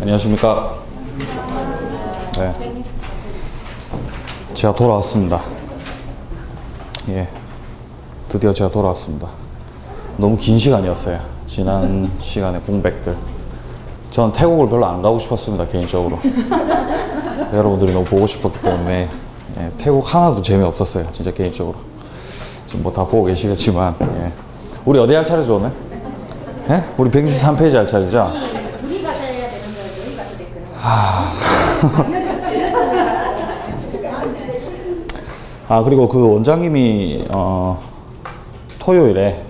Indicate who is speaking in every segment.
Speaker 1: 안녕하십니까. 네. 제가 돌아왔습니다. 예. 드디어 제가 돌아왔습니다. 너무 긴 시간이었어요. 지난 시간에 공백들. 전 태국을 별로 안 가고 싶었습니다, 개인적으로. 여러분들이 너무 보고 싶었기 때문에. 예. 태국 하나도 재미없었어요, 진짜 개인적으로. 지금 뭐 다 보고 계시겠지만. 예. 우리 어디 할 차례죠, 오늘? 예? 우리 163페이지 할 차례죠?
Speaker 2: 우리가 해야 되는 거 여기가 됐구나.
Speaker 1: 그리고 그 원장님이 토요일에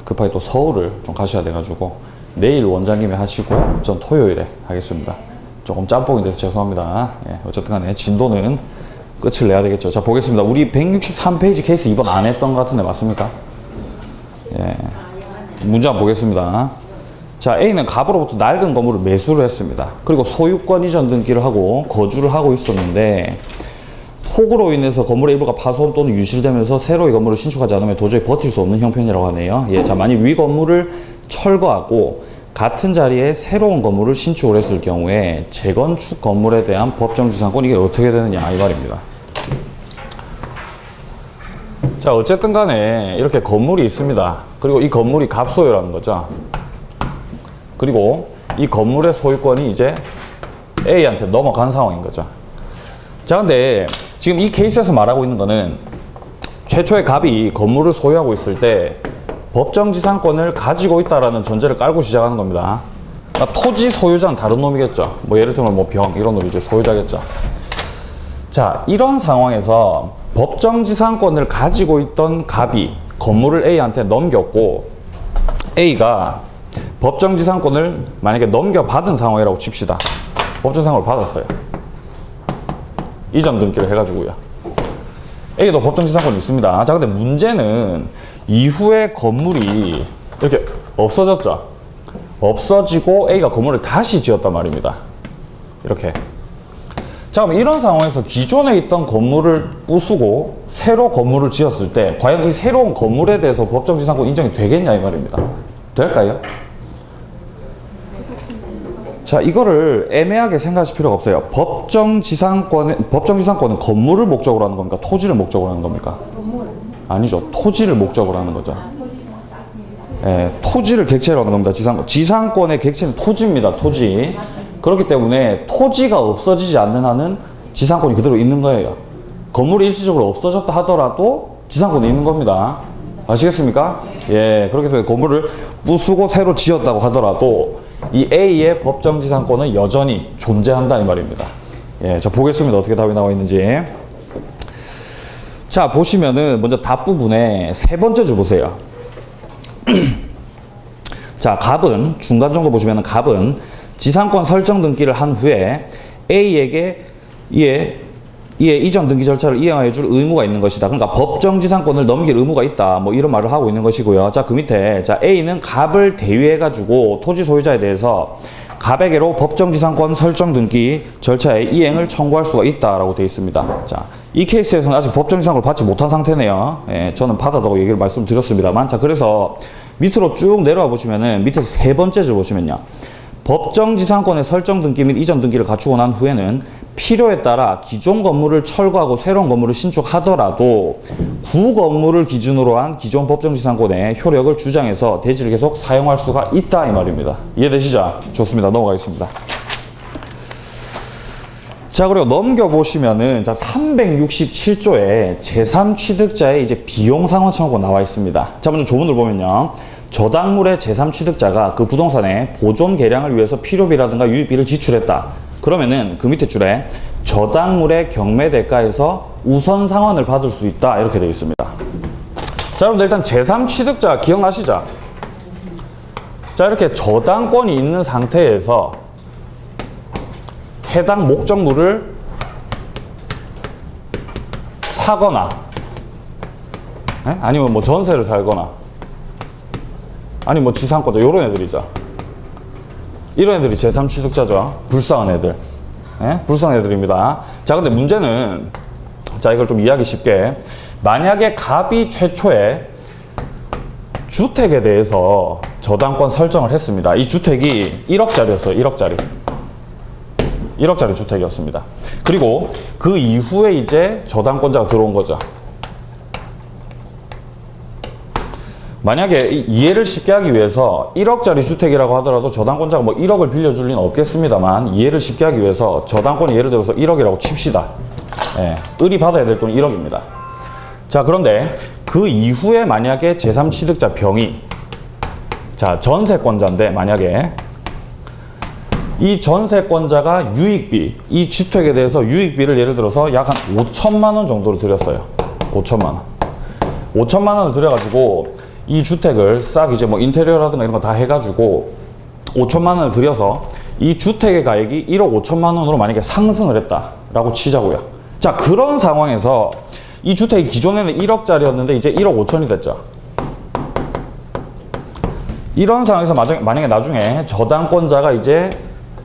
Speaker 1: 급하게 또 서울을 좀 가셔야 돼가지고 내일 원장님이 하시고 전 토요일에 하겠습니다. 조금 짬뽕이 돼서 죄송합니다. 예, 어쨌든 간에 진도는 끝을 내야 되겠죠. 자, 보겠습니다. 우리 163페이지 케이스 이번 안 했던 것 같은데 맞습니까? 예. 문제 한번 보겠습니다. 자, A는 갑으로부터 낡은 건물을 매수를 했습니다. 그리고 소유권 이전 등기를 하고 거주를 하고 있었는데 폭우로 인해서 건물의 일부가 파손 또는 유실되면서 새로이 건물을 신축하지 않으면 도저히 버틸 수 없는 형편이라고 하네요. 예, 자, 만약 위 건물을 철거하고 같은 자리에 새로운 건물을 신축을 했을 경우에 재건축 건물에 대한 법정지상권 이게 어떻게 되느냐 이 말입니다. 자, 어쨌든 간에 이렇게 건물이 있습니다. 그리고 이 건물이 갑소유라는 거죠. 그리고 이 건물의 소유권이 이제 A한테 넘어간 상황인 거죠. 자, 근데 지금 이 케이스에서 말하고 있는 거는 최초의 갑이 건물을 소유하고 있을 때 법정지상권을 가지고 있다라는 전제를 깔고 시작하는 겁니다. 그러니까 토지 소유자는 다른 놈이겠죠. 뭐 예를 들면 뭐 병 이런 놈이 이제 소유자겠죠. 자, 이런 상황에서 법정지상권을 가지고 있던 갑이 건물을 A한테 넘겼고 A가 법정지상권을 만약에 넘겨받은 상황이라고 칩시다. 법정지상권을 받았어요. 이전 등기를 해가지고요. A도 법정지상권이 있습니다. 자, 근데 문제는 이후에 건물이 이렇게 없어졌죠. 없어지고 A가 건물을 다시 지었단 말입니다. 이렇게. 자, 그럼 이런 상황에서 기존에 있던 건물을 부수고 새로 건물을 지었을 때 과연 이 새로운 건물에 대해서 법정지상권 인정이 되겠냐 이 말입니다. 될까요? 자, 이거를 애매하게 생각하실 필요가 없어요. 법정지상권은 건물을 목적으로 하는 겁니까? 토지를 목적으로 하는 겁니까? 아니죠. 토지를 목적으로 하는 거죠. 예, 토지를 객체로 하는 겁니다. 지상권의 객체는 토지입니다. 토지. 그렇기 때문에 토지가 없어지지 않는 한은 지상권이 그대로 있는 거예요. 건물이 일시적으로 없어졌다 하더라도 지상권이 있는 겁니다. 아시겠습니까? 예, 그렇기 때문에 건물을 부수고 새로 지었다고 하더라도 이 A의 법정지상권은 여전히 존재한다 이 말입니다. 예, 자, 보겠습니다. 어떻게 답이 나와 있는지. 자, 보시면은 먼저 답 부분에 세 번째 줄 보세요. 자, 갑은 중간 정도 보시면은 갑은 지상권 설정 등기를 한 후에 A에게 이에 이전 등기 절차를 이행하여 줄 의무가 있는 것이다. 그러니까 법정지상권을 넘길 의무가 있다. 뭐 이런 말을 하고 있는 것이고요. 자, 그 밑에 자, A는 갑을 대위해가지고 토지 소유자에 대해서 갑에게로 법정지상권 설정 등기 절차의 이행을 청구할 수가 있다라고 되어 있습니다. 자, 이 케이스에서는 아직 법정지상권을 받지 못한 상태네요. 예, 저는 받았다고 얘기를 말씀드렸습니다만, 자, 그래서 밑으로 쭉 내려와 보시면은 밑에서 세 번째 줄 보시면요. 법정지상권의 설정 등기 및 이전 등기를 갖추고 난 후에는 필요에 따라 기존 건물을 철거하고 새로운 건물을 신축하더라도 구 건물을 기준으로 한 기존 법정지상권의 효력을 주장해서 대지를 계속 사용할 수가 있다 이 말입니다. 이해되시죠? 좋습니다. 넘어가겠습니다. 자, 그리고 넘겨보시면은 자, 367조에 제3취득자의 이제 비용상환 청구가 나와 있습니다. 자, 먼저 조문을 보면요. 저당물의 제3취득자가 그 부동산의 보존 개량을 위해서 필요비라든가 유입비를 지출했다. 그러면은 그 밑에 줄에 저당물의 경매 대가에서 우선 상환을 받을 수 있다. 이렇게 되어 있습니다. 자, 여러분들 일단 제3취득자 기억나시죠? 자, 이렇게 저당권이 있는 상태에서 해당 목적물을 사거나 아니면 뭐 전세를 살거나 아니 뭐 지상권자 요런 애들이죠. 이런 애들이 제3취득자죠. 불쌍한 애들. 예? 불쌍한 애들입니다. 자, 근데 문제는 자, 이걸 좀 이해하기 쉽게 만약에 갑이 최초에 주택에 대해서 저당권 설정을 했습니다. 이 주택이 1억짜리였어요. 1억짜리. 1억짜리 주택이었습니다. 그리고 그 이후에 이제 저당권자가 들어온 거죠. 만약에 이해를 쉽게 하기 위해서 1억짜리 주택이라고 하더라도 저당권자가 뭐 1억을 빌려줄 리는 없겠습니다만, 이해를 쉽게 하기 위해서 저당권이 예를 들어서 1억이라고 칩시다. 예, 을이 받아야 될 돈이 1억입니다. 자, 그런데 그 이후에 만약에 제3취득자 병이, 자, 전세권자인데 만약에 이 전세권자가 유익비, 이 주택에 대해서 유익비를 예를 들어서 약 한 5천만 원 정도를 들였어요. 5천만 원. 5천만 원을 들여가지고 이 주택을 싹 이제 뭐 인테리어라든가 이런 거 다 해가지고 5천만 원을 들여서 이 주택의 가액이 1억 5천만 원으로 만약에 상승을 했다라고 치자고요. 자, 그런 상황에서 이 주택이 기존에는 1억짜리였는데 이제 1억 5천이 됐죠. 이런 상황에서 만약에 나중에 저당권자가 이제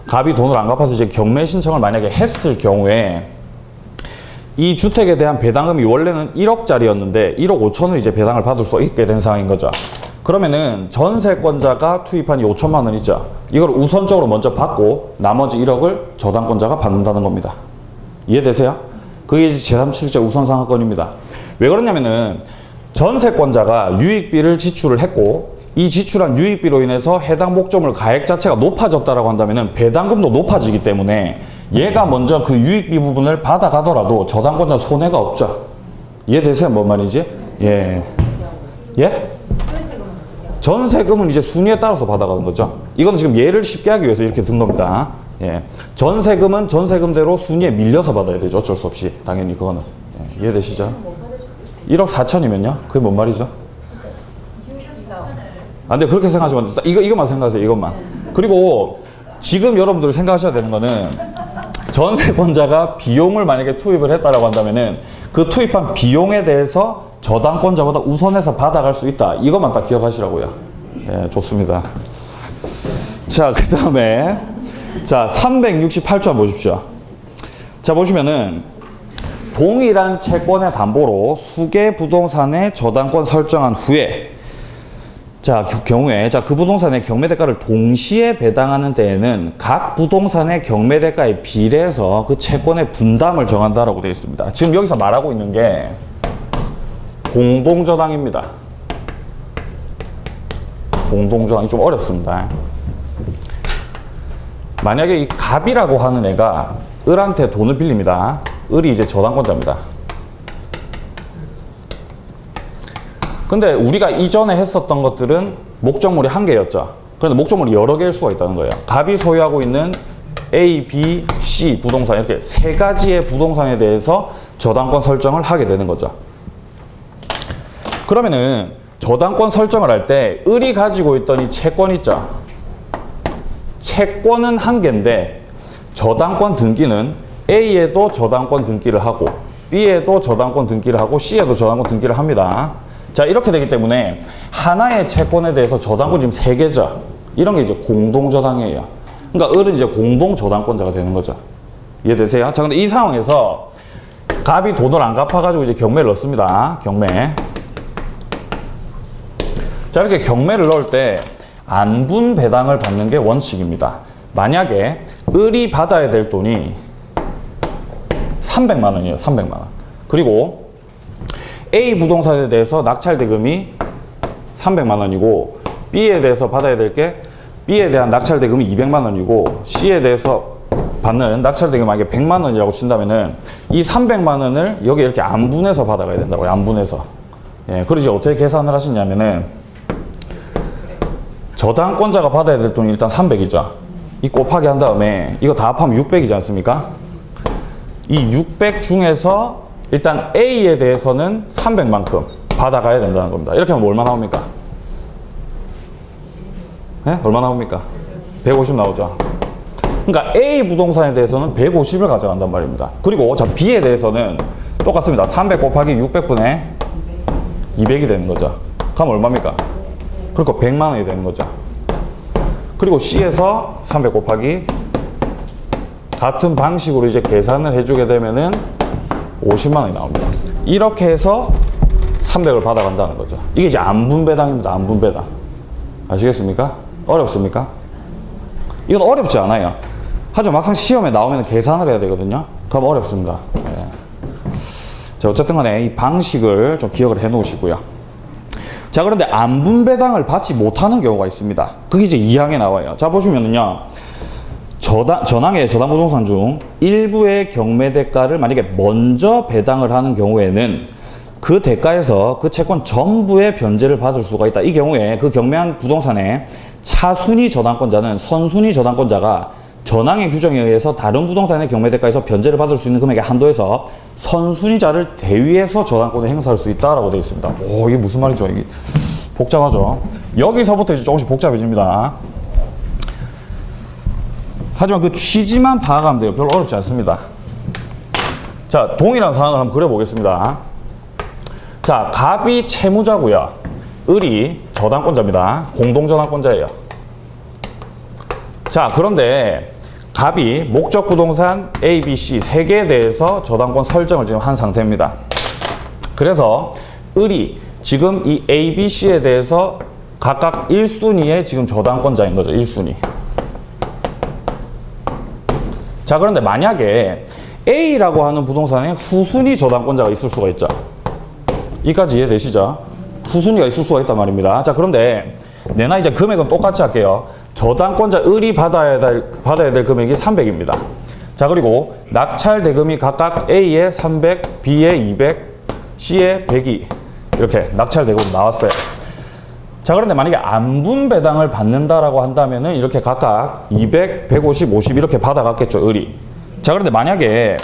Speaker 1: 갑이 돈을 안 갚아서 이제 경매 신청을 만약에 했을 경우에 이 주택에 대한 배당금이 원래는 1억짜리였는데 1억 5천을 이제 배당을 받을 수 있게 된 상황인 거죠. 그러면은 전세권자가 투입한 이 5천만 원 있죠. 이걸 우선적으로 먼저 받고 나머지 1억을 저당권자가 받는다는 겁니다. 이해되세요? 그게 이제 제3취득자 우선상한권입니다. 왜 그러냐면은 전세권자가 유익비를 지출을 했고 이 지출한 유익비로 인해서 해당 목적물 가액 자체가 높아졌다라고 한다면은 배당금도 높아지기 때문에 얘가 먼저 그 유익비 부분을 받아가더라도 저당권자 손해가 없죠. 이해되세요? 뭔 말인지? 예. 예? 전세금은 이제 순위에 따라서 받아가는 거죠. 이건 지금 예를 쉽게 하기 위해서 이렇게 든 겁니다. 예. 전세금은 전세금대로 순위에 밀려서 받아야 되죠. 어쩔 수 없이. 당연히 그거는. 예. 이해되시죠? 1억 4천이면요? 그게 뭔 말이죠? 아, 근데 그렇게 생각하시면 안 돼요. 이것만 생각하세요. 이것만. 그리고 지금 여러분들이 생각하셔야 되는 거는 전세권자가 비용을 만약에 투입을 했다라고 한다면은 그 투입한 비용에 대해서 저당권자보다 우선해서 받아갈 수 있다. 이것만 딱 기억하시라고요. 예, 좋습니다. 자, 그 다음에 자, 368조 한번 보십시오. 자, 보시면은 동일한 채권의 담보로 수개 부동산의 저당권 설정한 후에 자, 경우에 그 부동산의 경매대가를 동시에 배당하는 때에는 각 부동산의 경매대가에 비례해서 그 채권의 분담을 정한다라고 되어 있습니다. 지금 여기서 말하고 있는 게 공동저당입니다. 공동저당이 좀 어렵습니다. 만약에 이 갑이라고 하는 애가 을한테 돈을 빌립니다. 을이 이제 저당권자입니다. 근데 우리가 이전에 했었던 것들은 목적물이 한 개였죠. 그런데 목적물이 여러 개일 수가 있다는 거예요. 갑이 소유하고 있는 A, B, C 부동산 이렇게 세 가지의 부동산에 대해서 저당권 설정을 하게 되는 거죠. 그러면은 저당권 설정을 할 때 을이 가지고 있던 이 채권 있죠. 채권은 한 개인데 저당권 등기는 A에도 저당권 등기를 하고 B에도 저당권 등기를 하고 C에도 저당권 등기를 합니다. 자, 이렇게 되기 때문에 하나의 채권에 대해서 저당권 지금 3개죠. 이런 게 이제 공동저당이에요. 그러니까 을은 이제 공동저당권자가 되는 거죠. 이해되세요? 자, 근데 이 상황에서 갑이 돈을 안 갚아가지고 이제 경매를 넣습니다. 경매. 자, 이렇게 경매를 넣을 때 안분 배당을 받는 게 원칙입니다. 만약에 을이 받아야 될 돈이 300만 원이에요. 300만 원. 그리고 A 부동산에 대해서 낙찰대금이 300만 원이고 B에 대해서 받아야 될 게 B에 대한 낙찰대금이 200만 원이고 C에 대해서 받는 낙찰대금이 만약에 100만 원이라고 친다면은 이 300만 원을 여기 이렇게 안분해서 받아가야 된다고요. 안분해서. 예, 그리고 이제 어떻게 계산을 하시냐면은 저당권자가 받아야 될 돈이 일단 300이죠. 이 곱하기 한 다음에 이거 다 합하면 600이지 않습니까? 이 600 중에서 일단 A에 대해서는 300만큼 받아가야 된다는 겁니다. 이렇게 하면 얼마 나옵니까? 네? 얼마 나옵니까? 150 나오죠. 그러니까 A 부동산에 대해서는 150을 가져간단 말입니다. 그리고 자, B에 대해서는 똑같습니다. 300 곱하기 600분의 200이 되는 거죠. 그럼 얼마입니까? 그러니까 100만 원이 되는 거죠. 그리고 C에서 300 곱하기 같은 방식으로 이제 계산을 해주게 되면은 50만 원이 나옵니다. 이렇게 해서 300을 받아간다는 거죠. 이게 이제 안분배당입니다. 안분배당. 아시겠습니까? 어렵습니까? 이건 어렵지 않아요. 하지만 막상 시험에 나오면 계산을 해야 되거든요. 그럼 어렵습니다. 예. 자, 어쨌든 간에 이 방식을 좀 기억을 해 놓으시고요. 자, 그런데 안분배당을 받지 못하는 경우가 있습니다. 그게 이제 2항에 나와요. 자, 보시면은요. 전항의 저당부동산 중 일부의 경매대가를 만약에 먼저 배당을 하는 경우에는 그 대가에서 그 채권 전부의 변제를 받을 수가 있다. 이 경우에 그 경매한 부동산의 차순위 저당권자는 선순위 저당권자가 전항의 규정에 의해서 다른 부동산의 경매대가에서 변제를 받을 수 있는 금액의 한도에서 선순위자를 대위해서 저당권을 행사할 수 있다라고 되어 있습니다. 오, 이게 무슨 말이죠? 이게 복잡하죠? 여기서부터 이제 조금씩 복잡해집니다. 하지만 그 취지만 파악하면 돼요. 별로 어렵지 않습니다. 자, 동일한 상황을 한번 그려보겠습니다. 자, 갑이 채무자고요. 을이 저당권자입니다. 공동저당권자예요. 자, 그런데 갑이 목적 부동산 A, B, C 세 개에 대해서 저당권 설정을 지금 한 상태입니다. 그래서 을이 지금 이 A, B, C에 대해서 각각 1순위의 지금 저당권자인 거죠. 1순위. 자, 그런데 만약에 A라고 하는 부동산에 후순위 저당권자가 있을 수가 있죠. 이까지 이해되시죠? 후순위가 있을 수가 있단 말입니다. 자, 그런데 내나 이제 금액은 똑같이 할게요. 저당권자 을이 받아야 될 금액이 300입니다. 자, 그리고 낙찰 대금이 각각 A에 300, B에 200, C에 100이 이렇게 낙찰 대금이 나왔어요. 자, 그런데 만약에 안분배당을 받는다라고 한다면은 이렇게 각각 200, 150, 50 이렇게 받아갔겠죠, 을이. 자, 그런데 만약에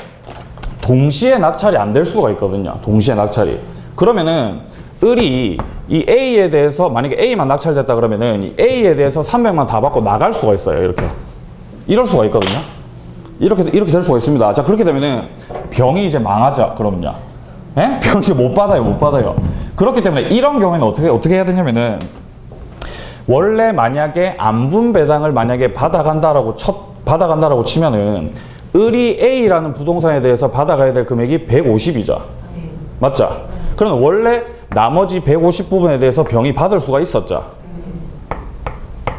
Speaker 1: 동시에 낙찰이 안 될 수가 있거든요. 동시에 낙찰이. 그러면은 을이 이 A에 대해서 만약에 A만 낙찰됐다 그러면은 이 A에 대해서 300만 다 받고 나갈 수가 있어요. 이렇게. 이럴 수가 있거든요. 이렇게 될 수가 있습니다. 자, 그렇게 되면은 병이 이제 망하죠. 그러면요. 예? 병이 이제 못 받아요. 그렇기 때문에 이런 경우에는 어떻게 해야 되냐면은 원래 만약에 안분배당을 만약에 받아간다라고 치면은 을이 A라는 부동산에 대해서 받아가야 될 금액이 150이죠. 맞죠? 그러면 원래 나머지 150 부분에 대해서 병이 받을 수가 있었죠.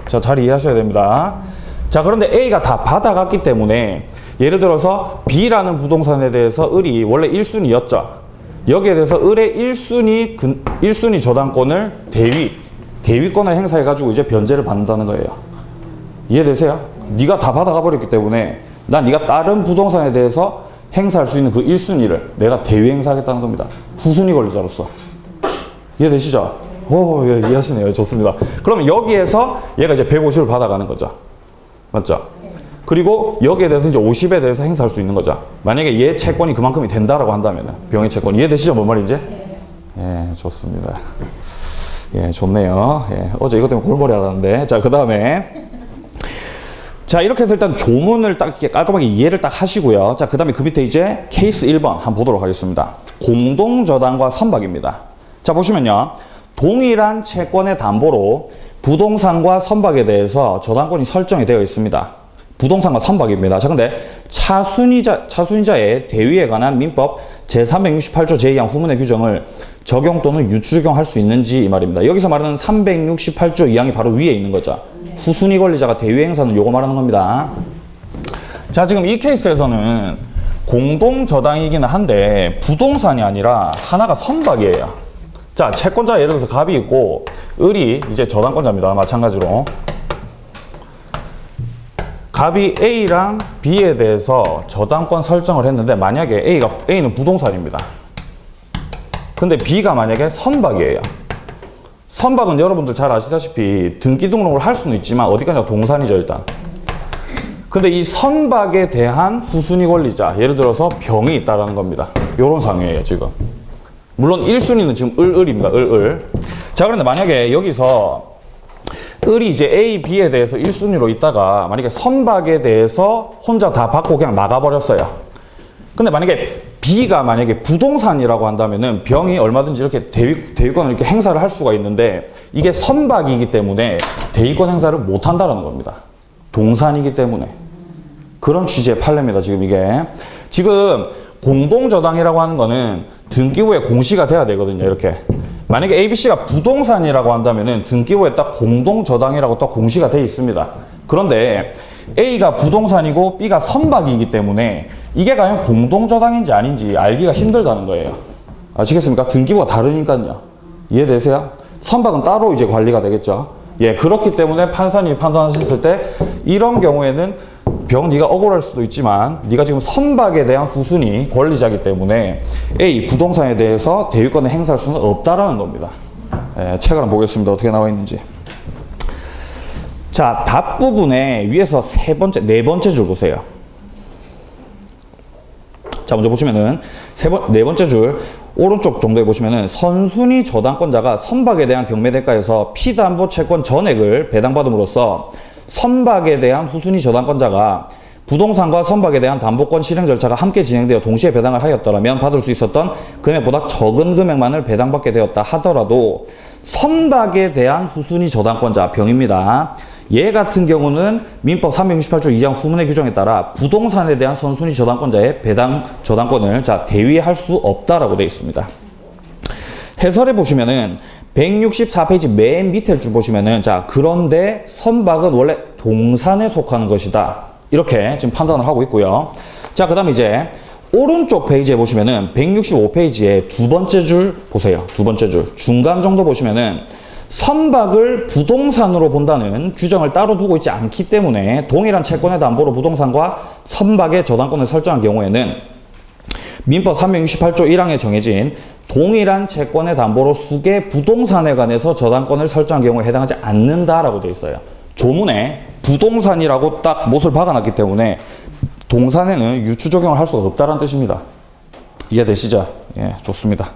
Speaker 1: 자, 잘 이해하셔야 됩니다. 자, 그런데 A가 다 받아갔기 때문에 예를 들어서 B라는 부동산에 대해서 을이 원래 1순위였죠. 여기에 대해서 을의 1순위 저당권을 대위권을 행사해가지고 이제 변제를 받는다는 거예요. 이해되세요? 네가 다 받아가 버렸기 때문에 난 네가 다른 부동산에 대해서 행사할 수 있는 그 1순위를 내가 대위 행사하겠다는 겁니다. 후순위 권리자로서. 이해되시죠? 오, 예, 이해하시네요. 좋습니다. 그러면 여기에서 얘가 이제 150을 받아가는 거죠. 맞죠? 그리고 여기에 대해서 이제 50에 대해서 행사할 수 있는 거죠. 만약에 얘 채권이 그만큼이 된다라고 한다면 병의 채권. 이해되시죠? 뭔 말인지? 예, 좋습니다. 예, 좋네요. 예, 어제 이것 때문에 골머리 앓았는데. 자, 그 다음에. 자, 이렇게 해서 일단 조문을 딱 이렇게 깔끔하게 이해를 딱 하시고요. 자, 그 다음에 그 밑에 이제 케이스 1번 한번 보도록 하겠습니다. 공동저당과 선박입니다. 자, 보시면요. 동일한 채권의 담보로 부동산과 선박에 대해서 저당권이 설정이 되어 있습니다. 부동산과 선박입니다. 자, 근데 차순위자의 대위에 관한 민법 제368조 제2항 후문의 규정을 적용 또는 유추적용할 수 있는지 이 말입니다. 여기서 말하는 368조 2항이 바로 위에 있는 거죠. 후순위 권리자가 대위 행사는 요거 말하는 겁니다. 자, 지금 이 케이스에서는 공동저당이기는 한데 부동산이 아니라 하나가 선박이에요. 자, 채권자 예를 들어서 갑이 있고 을이 이제 저당권자입니다. 마찬가지로. 갑이 A랑 B에 대해서 저당권 설정을 했는데 만약에 A는 부동산입니다. 근데 B가 만약에 선박이에요. 선박은 여러분들 잘 아시다시피 등기 등록을 할 수는 있지만 어디까지나 동산이죠, 일단. 근데 이 선박에 대한 후순위 권리자, 예를 들어서 병이 있다라는 겁니다. 요런 상황이에요, 지금. 물론 1순위는 지금 을입니다. 을. 자, 그런데 만약에 여기서 을이 이제 A, B에 대해서 1순위로 있다가 만약에 선박에 대해서 혼자 다 받고 그냥 나가버렸어요. 근데 만약에 B가 만약에 부동산이라고 한다면은 병이 얼마든지 이렇게 대위권을 이렇게 행사를 할 수가 있는데 이게 선박이기 때문에 대위권 행사를 못 한다는 겁니다. 동산이기 때문에. 그런 취지의 판례입니다, 지금 이게. 지금 공동저당이라고 하는 거는 등기부에 공시가 돼야 되거든요, 이렇게. 만약에 ABC가 부동산이라고 한다면은 등기부에 딱 공동저당이라고 딱 공시가 돼 있습니다. 그런데 A가 부동산이고 B가 선박이기 때문에 이게 과연 공동저당인지 아닌지 알기가 힘들다는 거예요. 아시겠습니까? 등기부가 다르니까요. 이해되세요? 선박은 따로 이제 관리가 되겠죠. 예, 그렇기 때문에 판사님이 판단하셨을 때 이런 경우에는 네가 억울할 수도 있지만 네가 지금 선박에 대한 후순위 권리자이기 때문에 A 부동산에 대해서 대위권을 행사할 수는 없다라는 겁니다. 예, 책을 한번 보겠습니다. 어떻게 나와 있는지. 자, 답 부분에 위에서 네 번째 줄 보세요. 자, 먼저 보시면은 네 번째 줄 오른쪽 정도에 보시면은 선순위 저당권자가 선박에 대한 경매 대가에서 피담보 채권 전액을 배당받음으로써 선박에 대한 후순위 저당권자가 부동산과 선박에 대한 담보권 실행 절차가 함께 진행되어 동시에 배당을 하였더라면 받을 수 있었던 금액보다 적은 금액만을 배당받게 되었다 하더라도 선박에 대한 후순위 저당권자 병입니다. 얘 같은 경우는 민법 368조 2장 후문의 규정에 따라 부동산에 대한 선순위 저당권자의 배당 저당권을 대위할 수 없다라고 되어 있습니다. 해설에 보시면은 164페이지 맨 밑에 줄 보시면은 그런데 선박은 원래 동산에 속하는 것이다. 이렇게 지금 판단을 하고 있고요. 그 다음에 이제 오른쪽 페이지에 보시면은 165페이지에 두 번째 줄 보세요. 두 번째 줄. 중간 정도 보시면은 선박을 부동산으로 본다는 규정을 따로 두고 있지 않기 때문에 동일한 채권의 담보로 부동산과 선박의 저당권을 설정한 경우에는 민법 368조 1항에 정해진 동일한 채권의 담보로 수개 부동산에 관해서 저당권을 설정한 경우에 해당하지 않는다라고 되어 있어요. 조문에 부동산이라고 딱 못을 박아놨기 때문에 동산에는 유추 적용을 할 수가 없다는 뜻입니다. 이해되시죠? 예, 좋습니다.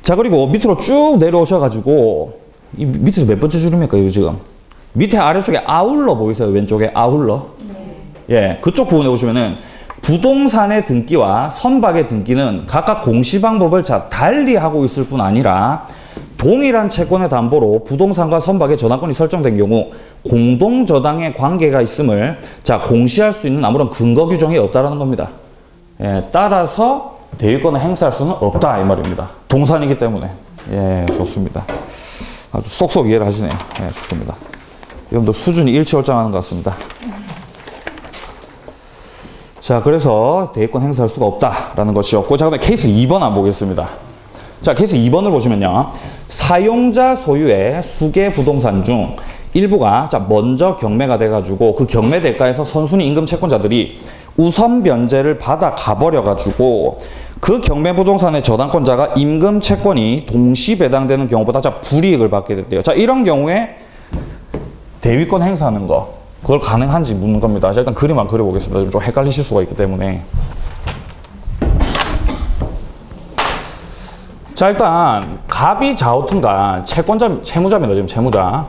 Speaker 1: 자, 그리고 밑으로 쭉 내려오셔가지고 이 밑에서 몇 번째 줄입니까, 이거 지금? 밑에 아래쪽에 아울러 보이세요? 왼쪽에 아울러? 네. 예, 그쪽 부분에 보시면은 부동산의 등기와 선박의 등기는 각각 공시 방법을 달리 하고 있을 뿐 아니라 동일한 채권의 담보로 부동산과 선박의 저당권이 설정된 경우 공동저당의 관계가 있음을 공시할 수 있는 아무런 근거 규정이 없다라는 겁니다. 예, 따라서 대위권을 행사할 수는 없다 이 말입니다. 동산이기 때문에. 예, 좋습니다. 아주 쏙쏙 이해를 하시네요. 예, 좋습니다. 여러분들 수준이 일치월장하는 것 같습니다. 자, 그래서 대위권 행사할 수가 없다라는 것이었고, 자, 그다음에 케이스 2번 한번 보겠습니다. 자, 케이스 2번을 보시면요. 사용자 소유의 수개 부동산 중 일부가 먼저 경매가 돼가지고 그 경매 대가에서 선순위 임금 채권자들이 우선 변제를 받아 가버려가지고 그 경매 부동산의 저당권자가 임금 채권이 동시 배당되는 경우보다 불이익을 받게 됐대요. 자, 이런 경우에 대위권 행사하는 거 그걸 가능한지 묻는 겁니다. 자, 일단 그림만 그려보겠습니다. 좀 헷갈리실 수가 있기 때문에. 자, 일단 갑이 좌우튼간 채무자입니다. 지금 채무자.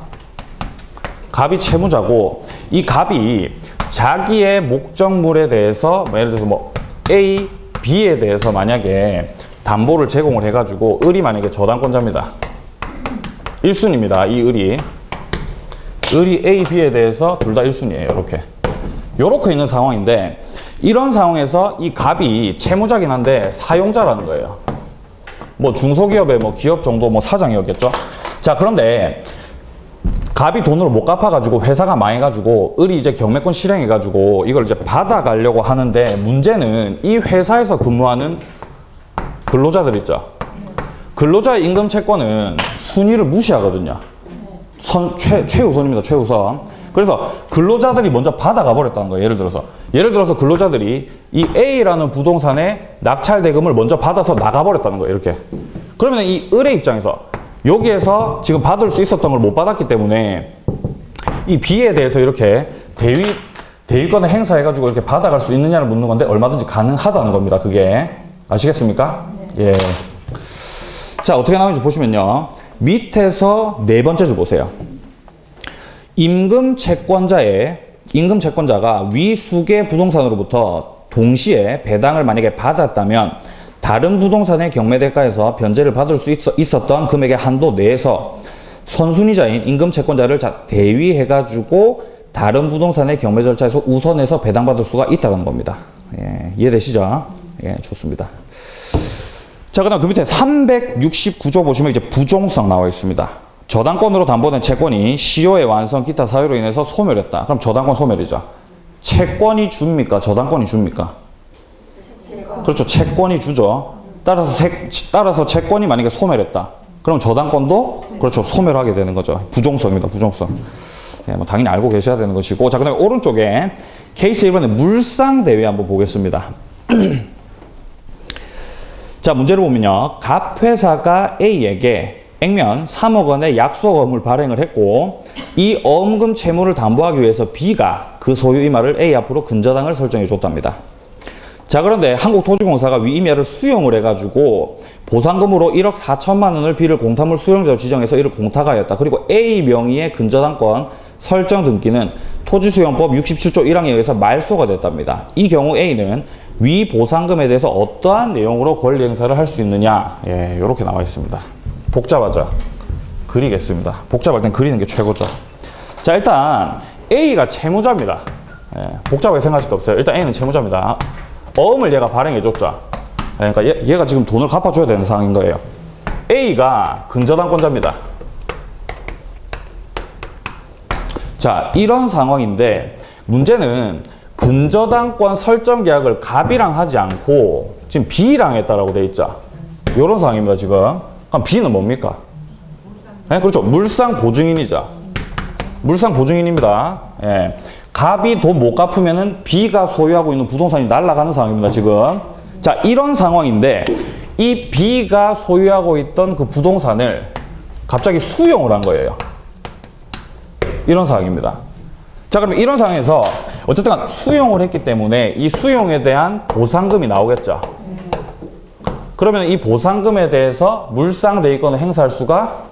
Speaker 1: 갑이 채무자고 이 갑이 자기의 목적물에 대해서 예를 들어서 A, B에 대해서 만약에 담보를 제공을 해가지고 을이 만약에 저당권자입니다. 1순위입니다. 이 을이 A, B에 대해서 둘 다 1순위예요. 요렇게 있는 상황인데 이런 상황에서 이 갑이 채무자긴 한데 사용자라는 거예요. 중소기업의 기업 정도 사장이었겠죠. 자, 그런데 갑이 돈으로 못 갚아가지고 회사가 망해가지고 을이 이제 경매권 실행해가지고 이걸 이제 받아가려고 하는데 문제는 이 회사에서 근무하는 근로자들 있죠. 근로자의 임금 채권은 순위를 무시하거든요. 최우선입니다. 최우선. 그래서 근로자들이 먼저 받아가 버렸다는 거예요. 예를 들어서 근로자들이 이 A라는 부동산에 낙찰 대금을 먼저 받아서 나가버렸다는 거예요. 이렇게. 그러면 이 을의 입장에서 여기에서 지금 받을 수 있었던 걸 못 받았기 때문에 이 B에 대해서 이렇게 대위권을 행사해가지고 이렇게 받아갈 수 있느냐를 묻는 건데 얼마든지 가능하다는 겁니다. 그게. 아시겠습니까? 네. 예. 자, 어떻게 나오는지 보시면요. 밑에서 네 번째 줄 보세요. 임금 채권자가 위수개 부동산으로부터 동시에 배당을 만약에 받았다면 다른 부동산의 경매 대가에서 변제를 받을 수 있었던 금액의 한도 내에서 선순위자인 임금 채권자를 대위해가지고 다른 부동산의 경매 절차에서 우선해서 배당받을 수가 있다는 겁니다. 예, 이해되시죠? 예, 좋습니다. 자, 그다음 그 밑에 369조 보시면 이제 부종성 나와 있습니다. 저당권으로 담보된 채권이 시효의 완성 기타 사유로 인해서 소멸했다. 그럼 저당권 소멸이죠. 채권이 줍니까? 저당권이 줍니까? 그렇죠. 채권이 주죠. 따라서 채권이 만약에 소멸했다. 그럼 저당권도 그렇죠. 소멸하게 되는 거죠. 부종성입니다. 부종성. 네, 뭐 당연히 알고 계셔야 되는 것이고. 자, 그다음에 오른쪽에 케이스 1번의 물상대위 한번 보겠습니다. 자, 문제를 보면요. 갑회사가 A에게 액면 3억 원의 약속어음을 발행을 했고 이 어음금 채무를 담보하기 위해서 B가 그 소유 이마를 A 앞으로 근저당을 설정해 줬답니다. 자, 그런데 한국토지공사가 위 이마를 수용을 해가지고 보상금으로 1억 4천만 원을 B를 공탁물 수용자로 지정해서 이를 공탁하였다. 그리고 A 명의의 근저당권 설정 등기는 토지수용법 67조 1항에 의해서 말소가 됐답니다. 이 경우 A는 위 보상금에 대해서 어떠한 내용으로 권리 행사를 할 수 있느냐? 예, 이렇게 나와 있습니다. 복잡하죠? 그리겠습니다. 복잡할 땐 그리는 게 최고죠. 자, 일단 A가 채무자입니다. 예, 복잡하게 생각하실 거 없어요. 일단 A는 채무자입니다. 어음을 얘가 발행해줬죠. 예, 그러니까 얘가 지금 돈을 갚아줘야 되는 상황인 거예요. A가 근저당권자입니다. 자, 이런 상황인데 문제는 근저당권 설정 계약을 갑이랑 하지 않고 지금 B랑 했다라고 돼 있죠. 이런 상황입니다, 지금. 그럼 B는 뭡니까? 네, 그렇죠. 물상 보증인이죠. 물상 보증인입니다. 예. 갑이 돈 못 갚으면은 B가 소유하고 있는 부동산이 날아가는 상황입니다, 지금. 자, 이런 상황인데 이 B가 소유하고 있던 그 부동산을 갑자기 수용을 한 거예요. 이런 상황입니다. 자, 그럼 이런 상황에서 어쨌든 수용을 했기 때문에 이 수용에 대한 보상금이 나오겠죠. 그러면 이 보상금에 대해서 물상대위권을 행사할 수가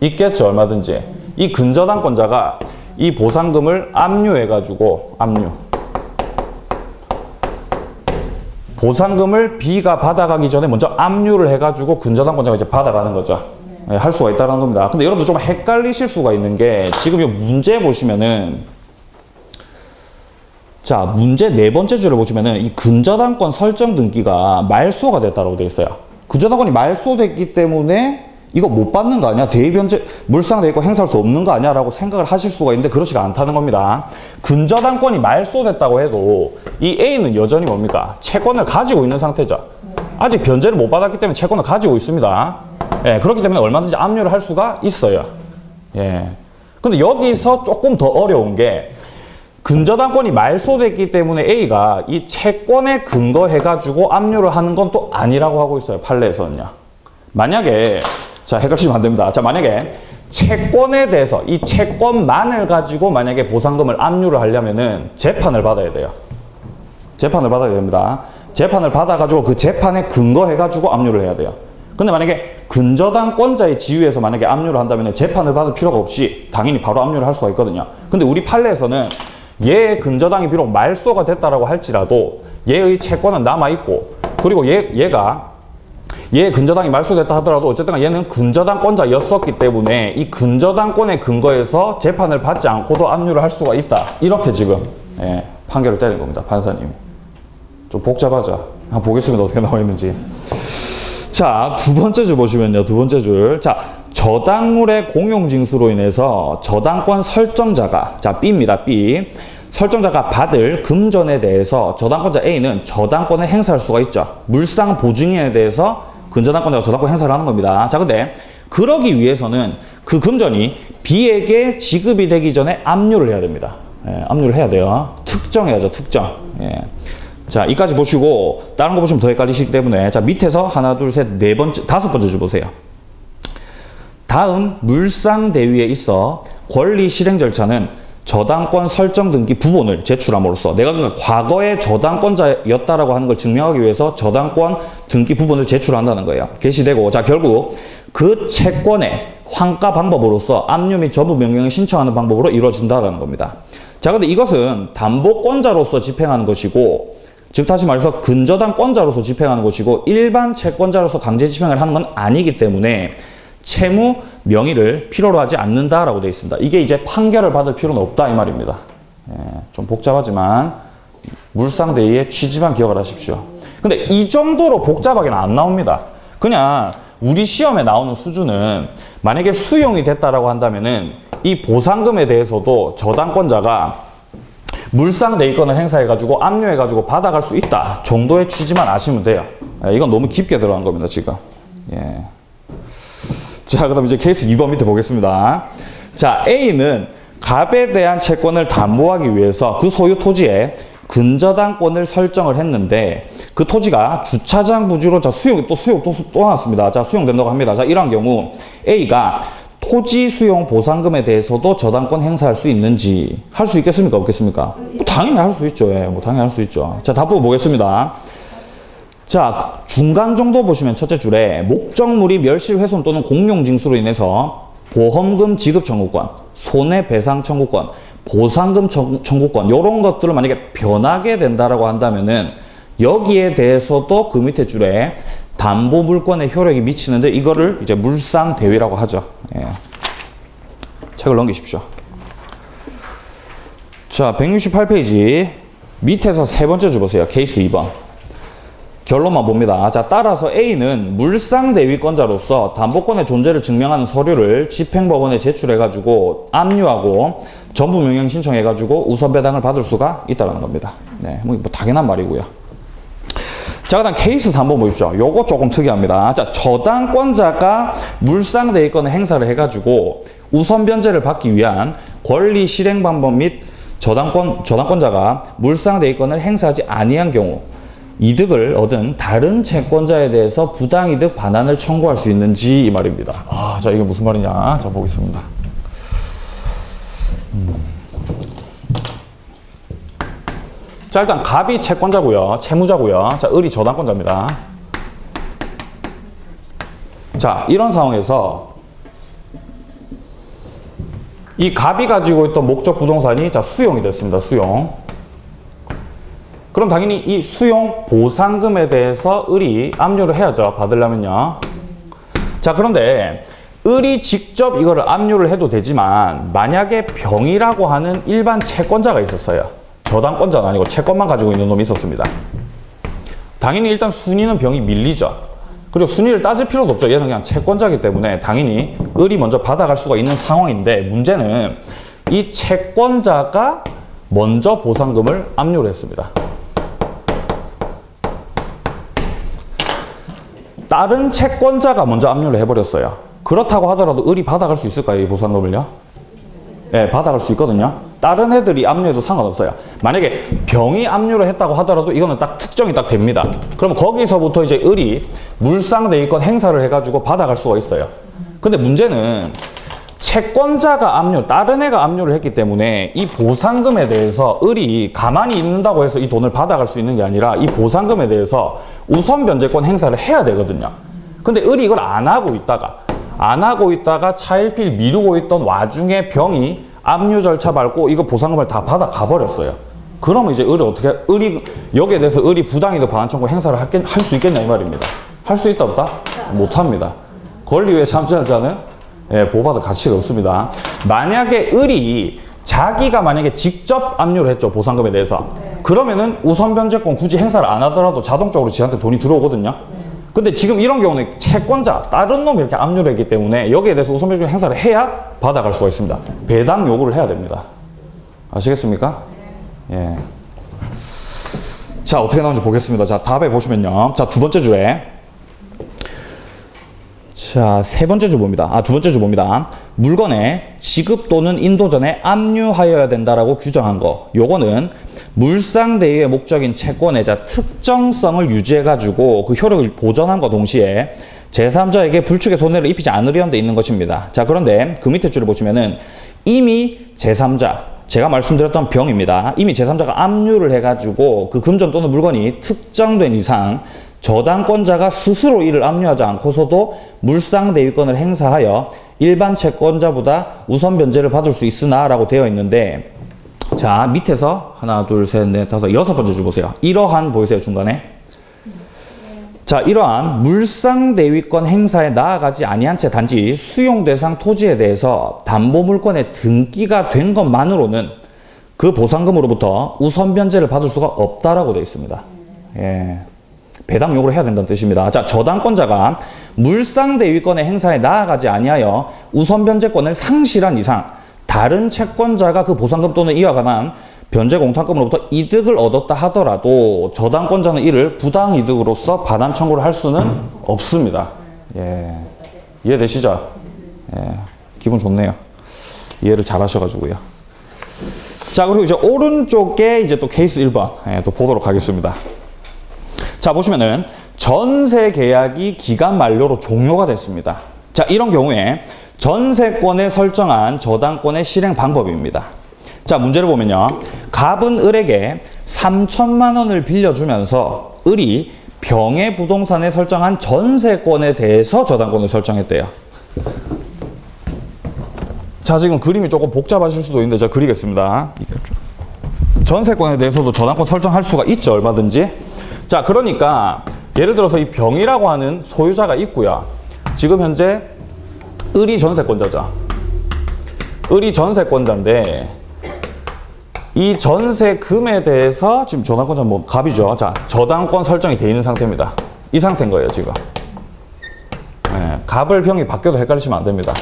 Speaker 1: 있겠죠, 얼마든지. 이 근저당권자가 이 보상금을 압류해가지고, 보상금을 B가 받아가기 전에 먼저 압류를 해가지고 근저당권자가 이제 받아가는 거죠. 네, 할 수가 있다는 겁니다. 근데 여러분들 좀 헷갈리실 수가 있는 게 지금 이 문제 보시면은 자, 문제 네 번째 줄을 보시면은 이 근저당권 설정 등기가 말소가 됐다고 되어 있어요. 근저당권이 말소됐기 때문에 이거 못 받는 거 아니야? 대입변제 물상돼 있고 행사할 수 없는 거 아니야? 라고 생각을 하실 수가 있는데 그렇지가 않다는 겁니다. 근저당권이 말소됐다고 해도 이 A는 여전히 뭡니까? 채권을 가지고 있는 상태죠. 아직 변제를 못 받았기 때문에 채권을 가지고 있습니다. 예, 그렇기 때문에 얼마든지 압류를 할 수가 있어요. 예. 근데 여기서 조금 더 어려운 게 근저당권이 말소됐기 때문에 A가 이 채권에 근거해가지고 압류를 하는 건 또 아니라고 하고 있어요. 판례에서는요. 만약에, 자, 헷갈리시면 안 됩니다. 자, 만약에 채권에 대해서 이 채권만을 가지고 만약에 보상금을 압류를 하려면은 재판을 받아야 돼요. 재판을 받아야 됩니다. 재판을 받아가지고 그 재판에 근거해가지고 압류를 해야 돼요. 근데 만약에 근저당권자의 지위에서 만약에 압류를 한다면 재판을 받을 필요가 없이 당연히 바로 압류를 할 수가 있거든요. 근데 우리 판례에서는 얘의 근저당이 비록 말소가 됐다라고 할지라도 얘의 채권은 남아있고 그리고 얘가 얘의 근저당이 말소됐다 하더라도 어쨌든 얘는 근저당권자였었기 때문에 이 근저당권에 근거해서 재판을 받지 않고도 압류를 할 수가 있다. 이렇게 지금 예, 판결을 때린 겁니다. 판사님이. 좀 복잡하죠? 한번 보겠습니다. 어떻게 나와 있는지. 자, 두 번째 줄 보시면요. 두 번째 줄. 자, 저당물의 공용징수로 인해서 저당권 설정자가, 자, B입니다. B. 설정자가 받을 금전에 대해서 저당권자 A는 저당권을 행사할 수가 있죠. 물상 보증인에 대해서 근저당권자가 저당권 행사를 하는 겁니다. 자, 근데 그러기 위해서는 그 금전이 B에게 지급이 되기 전에 압류를 해야 됩니다. 예, 압류를 해야 돼요. 특정해야죠. 특정. 예. 자, 이까지 보시고 다른 거 보시면 더 헷갈리시기 때문에 자, 밑에서 하나, 둘, 셋, 네 번째, 다섯 번째 줄 보세요. 다음 물상대위에 있어 권리 실행 절차는 저당권 설정 등기 부본을 제출함으로써 내가 그러니까 과거에 저당권자였다라고 하는 걸 증명하기 위해서 저당권 등기 부본을 제출한다는 거예요. 개시되고 자, 결국 그 채권의 환가 방법으로서 압류 및 전부 명령을 신청하는 방법으로 이루어진다라는 겁니다. 자, 근데 이것은 담보권자로서 집행하는 것이고 즉 다시 말해서 근저당권자로서 집행하는 것이고 일반 채권자로서 강제 집행을 하는 건 아니기 때문에 채무 명의를 필요로 하지 않는다라고 되어 있습니다. 이게 이제 판결을 받을 필요는 없다 이 말입니다. 예, 좀 복잡하지만 물상대위의 취지만 기억을 하십시오. 근데 이 정도로 복잡하게는 안 나옵니다. 그냥 우리 시험에 나오는 수준은 만약에 수용이 됐다라고 한다면은 이 보상금에 대해서도 저당권자가 물상 대위권을 행사해가지고 압류해가지고 받아갈 수 있다 정도의 취지만 아시면 돼요. 이건 너무 깊게 들어간 겁니다, 지금. 예. 자, 그럼 이제 케이스 2번 밑에 보겠습니다. 자, A는 갑에 대한 채권을 담보하기 위해서 그 소유 토지에 근저당권을 설정을 했는데 그 토지가 주차장 부지로 자 수용 또 나왔습니다. 자, 수용된다고 합니다. 자, 이러한 경우 A가 토지 수용 보상금에 대해서도 저당권 행사할 수 있는지 할 수 있겠습니까? 없겠습니까? 뭐 당연히 할 수 있죠. 예, 뭐 당연히 할 수 있죠. 자, 답부 보겠습니다. 자, 중간 정도 보시면 첫째 줄에 목적물이 멸실훼손 또는 공용징수로 인해서 보험금 지급 청구권, 손해배상 청구권, 보상금 청구권 이런 것들을 만약에 변하게 된다라고 한다면은 여기에 대해서도 그 밑에 줄에 담보 물권의 효력이 미치는데 이거를 이제 물상대위라고 하죠. 예. 책을 넘기십시오. 자, 168페이지 밑에서 세 번째 줄 보세요. 케이스 2번. 결론만 봅니다. 자, 따라서 A는 물상대위권자로서 담보권의 존재를 증명하는 서류를 집행법원에 제출해가지고 압류하고 전부명령 신청해가지고 우선배당을 받을 수가 있다는 겁니다. 네, 뭐 당연한 말이고요. 자, 그 다음 케이스 3번 보십시오. 요거 조금 특이합니다. 자, 저당권자가 물상대위권을 행사를 해가지고 우선변제를 받기 위한 권리 실행 방법 및 저당권자가 물상대위권을 행사하지 아니한 경우 이득을 얻은 다른 채권자에 대해서 부당이득 반환을 청구할 수 있는지 이 말입니다. 아, 자, 이게 무슨 말이냐? 자, 보겠습니다. 자, 일단 갑이 채권자고요. 채무자고요. 자, 을이 저당권자입니다. 자, 이런 상황에서 이 갑이 가지고 있던 목적 부동산이 자, 수용이 됐습니다. 수용. 그럼 당연히 이 수용 보상금에 대해서 을이 압류를 해야죠. 받으려면요. 자, 그런데 을이 직접 이거를 압류를 해도 되지만 만약에 병이라고 하는 일반 채권자가 있었어요. 저당권자는 아니고 채권만 가지고 있는 놈이 있었습니다. 당연히 일단 순위는 병이 밀리죠. 그리고 순위를 따질 필요도 없죠. 얘는 그냥 채권자이기 때문에 당연히 을이 먼저 받아갈 수가 있는 상황인데 문제는 이 채권자가 먼저 보상금을 압류를 했습니다. 다른 채권자가 먼저 압류를 해버렸어요. 그렇다고 하더라도 을이 받아갈 수 있을까요? 이 보상금을요? 네, 받아갈 수 있거든요. 다른 애들이 압류해도 상관없어요. 만약에 병이 압류를 했다고 하더라도 이거는 딱 특정이 딱 됩니다. 그럼 거기서부터 이제 을이 물상대위권 행사를 해가지고 받아갈 수가 있어요. 근데 문제는 채권자가 압류, 다른 애가 압류를 했기 때문에 이 보상금에 대해서 을이 가만히 있는다고 해서 이 돈을 받아갈 수 있는 게 아니라 이 보상금에 대해서 우선 변제권 행사를 해야 되거든요. 근데 을이 이걸 안 하고 있다가 차일피일 미루고 있던 와중에 병이 압류 절차 밟고 이거 보상금을 다 받아가 버렸어요. 그러면 이제 을이 여기에 대해서 을이 부당이득 반환 청구 행사를 할 수 있겠냐 이 말입니다. 할 수 있다 없다? 못 합니다. 권리외 참여할 자는 예, 보호받을 가치가 없습니다. 만약에 을이 자기가 만약에 직접 압류를 했죠. 보상금에 대해서. 그러면은 우선 변제권 굳이 행사를 안 하더라도 자동적으로 지한테 돈이 들어오거든요. 근데 지금 이런 경우는 채권자, 다른 놈이 이렇게 압류를 했기 때문에 여기에 대해서 우선 변제권 행사를 해야 받아갈 수가 있습니다. 배당 요구를 해야 됩니다. 아시겠습니까? 예. 자, 어떻게 나오는지 보겠습니다. 자, 답에 보시면요. 자, 두 번째 줄에. 자, 세 번째 줄 봅니다. 두 번째 줄 봅니다. 물건의 지급 또는 인도 전에 압류하여야 된다라고 규정한 거. 요거는 물상대위의 목적인 채권의 특정성을 유지해가지고 그 효력을 보존함과 동시에 제3자에게 불축의 손해를 입히지 않으려는 데 있는 것입니다. 자, 그런데 그 밑에 줄을 보시면은 이미 제3자, 제가 말씀드렸던 병입니다. 이미 제3자가 압류를 해가지고 그 금전 또는 물건이 특정된 이상 저당권자가 스스로 이를 압류하지 않고서도 물상대위권을 행사하여 일반 채권자보다 우선 변제를 받을 수 있으나 라고 되어 있는데 자, 밑에서 하나, 둘, 셋, 넷, 다섯, 여섯 번째 줄 보세요. 이러한 보이세요, 중간에? 자, 이러한 물상대위권 행사에 나아가지 아니한 채 단지 수용 대상 토지에 대해서 담보물권에 등기가 된 것만으로는 그 보상금으로부터 우선 변제를 받을 수가 없다라고 되어 있습니다. 예. 배당 요구를 해야 된다는 뜻입니다. 자, 저당권자가 물상대위권의 행사에 나아가지 아니하여 우선 변제권을 상실한 이상 다른 채권자가 그 보상금 또는 이와 관한 변제 공탁금으로부터 이득을 얻었다 하더라도 저당권자는 이를 부당이득으로서 반환 청구를 할 수는 없습니다. 예. 이해되시죠? 예. 기분 좋네요. 이해를 잘 하셔가지고요. 자, 그리고 이제 오른쪽에 이제 또 케이스 1번 또 보도록 하겠습니다. 자, 보시면은 전세 계약이 기간 만료로 종료가 됐습니다. 자, 이런 경우에 전세권에 설정한 저당권의 실행 방법입니다. 자, 문제를 보면요. 갑은 을에게 3천만 원을 빌려주면서 을이 병의 부동산에 설정한 전세권에 대해서 저당권을 설정했대요. 자, 지금 그림이 조금 복잡하실 수도 있는데 제가 그리겠습니다. 전세권에 대해서도 저당권 설정할 수가 있죠, 얼마든지. 자, 그러니까 예를 들어서 이 병이라고 하는 소유자가 있고요. 지금 현재 을이 전세권자죠. 을이 전세권자인데 이 전세금에 대해서 지금 저당권자 뭐 갑이죠. 자, 저당권 설정이 되어 있는 상태입니다. 이 상태인 거예요, 지금. 네, 갑을 병이 바뀌어도 헷갈리시면 안 됩니다.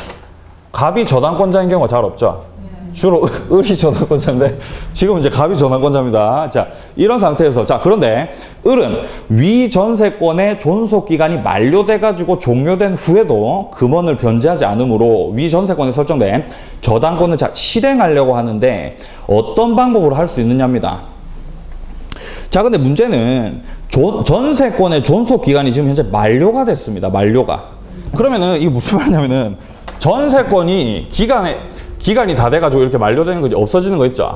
Speaker 1: 갑이 저당권자인 경우가 잘 없죠. 주로 을이 저당권자인데 지금 이제 갑이 저당권자입니다. 자, 이런 상태에서 자, 그런데 을은 위 전세권의 존속 기간이 만료돼 가지고 종료된 후에도 금원을 변제하지 않으므로 위 전세권에 설정된 저당권을 자, 실행하려고 하는데 어떤 방법으로 할 수 있느냐입니다. 자, 근데 문제는 전세권의 존속 기간이 지금 현재 만료가 됐습니다. 만료가. 그러면은 이게 무슨 말이냐면은 전세권이 기간이 다 돼가지고 이렇게 만료되는 거지 없어지는 거 있죠?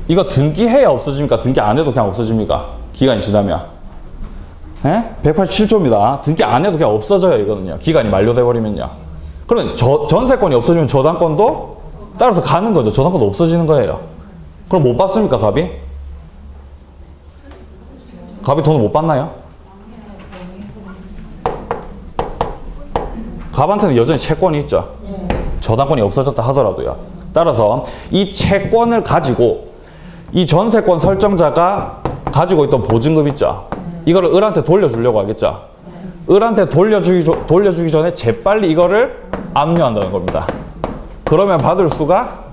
Speaker 1: 이거 등기해야 없어집니까? 등기 안 해도 그냥 없어집니까? 기간이 지나면. 예? 187조입니다. 등기 안 해도 그냥 없어져요, 이거는요. 기간이 만료돼 버리면요. 그러면 전세권이 없어지면 저당권도 따라서 가는 거죠. 저당권도 없어지는 거예요. 그럼 못 받습니까, 갑이? 갑이 돈을 못 받나요? 갑한테는 여전히 채권이 있죠. 저당권이 없어졌다 하더라도요. 따라서 이 채권을 가지고 이 전세권 설정자가 가지고 있던 보증금 있죠. 이거를 을한테 돌려주려고 하겠죠. 을한테 돌려주기 전에 재빨리 이거를 압류한다는 겁니다. 그러면 받을 수가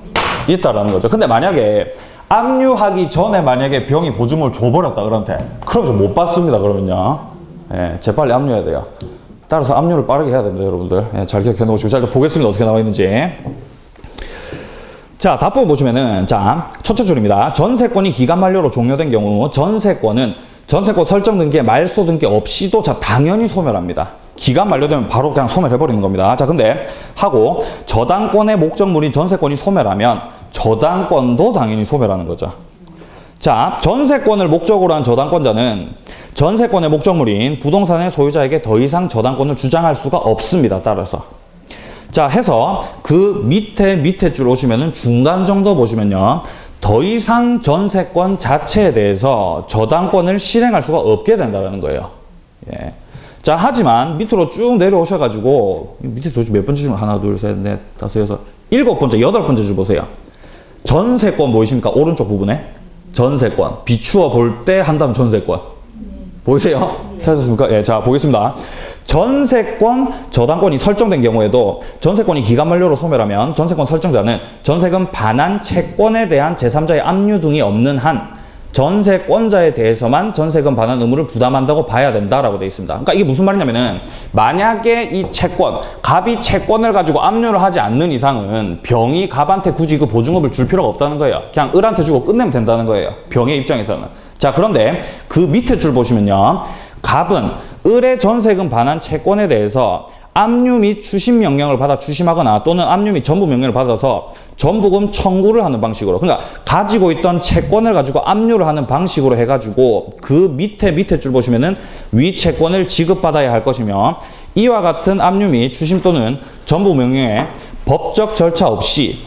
Speaker 1: 있다라는 거죠. 근데 만약에 압류하기 전에 만약에 병이 보증금을 줘버렸다 을한테, 그럼 좀 못 받습니다. 그러면요. 예, 재빨리 압류해야 돼요. 따라서 압류를 빠르게 해야 됩니다, 여러분들. 예, 잘 기억해 놓으시고. 자, 일단 보겠습니다. 어떻게 나와 있는지. 자, 답부 보시면은, 자, 첫째 줄입니다. 전세권이 기간 만료로 종료된 경우, 전세권 설정 등기에 말소 등기 없이도 자, 당연히 소멸합니다. 기간 만료되면 바로 그냥 소멸해버리는 겁니다. 자, 근데 하고, 저당권의 목적물인 전세권이 소멸하면 저당권도 당연히 소멸하는 거죠. 자, 전세권을 목적으로 한 저당권자는 전세권의 목적물인 부동산의 소유자에게 더 이상 저당권을 주장할 수가 없습니다. 따라서. 자, 해서 그 밑에 줄 오시면은 중간 정도 보시면요. 더 이상 전세권 자체에 대해서 저당권을 실행할 수가 없게 된다는 거예요. 예. 자, 하지만 밑으로 쭉 내려오셔가지고 밑에 도대체 몇 번째 줄 하나, 둘, 셋, 넷, 다섯, 여섯, 일곱 번째, 여덟 번째 줄 보세요. 전세권 보이십니까? 오른쪽 부분에. 전세권. 비추어 볼 때 한다면 전세권. 보이세요? 찾으셨습니까? 예, 자, 보겠습니다. 전세권, 저당권이 설정된 경우에도 전세권이 기간 만료로 소멸하면 전세권 설정자는 전세금 반환 채권에 대한 제3자의 압류 등이 없는 한 전세권자에 대해서만 전세금 반환 의무를 부담한다고 봐야 된다라고 되어 있습니다. 그러니까 이게 무슨 말이냐면은 만약에 이 채권, 갑이 채권을 가지고 압류를 하지 않는 이상은 병이 갑한테 굳이 그 보증금을 줄 필요가 없다는 거예요. 그냥 을한테 주고 끝내면 된다는 거예요. 병의 입장에서는. 자, 그런데 그 밑에 줄 보시면요. 갑은 을의 전세금 반환 채권에 대해서 압류 및 추심 명령을 받아 추심하거나 또는 압류 및 전부 명령을 받아서 전부금 청구를 하는 방식으로, 그러니까 가지고 있던 채권을 가지고 압류를 하는 방식으로 해가지고 그 밑에 줄 보시면은 위 채권을 지급받아야 할 것이며 이와 같은 압류 및 추심 또는 전부 명령에 법적 절차 없이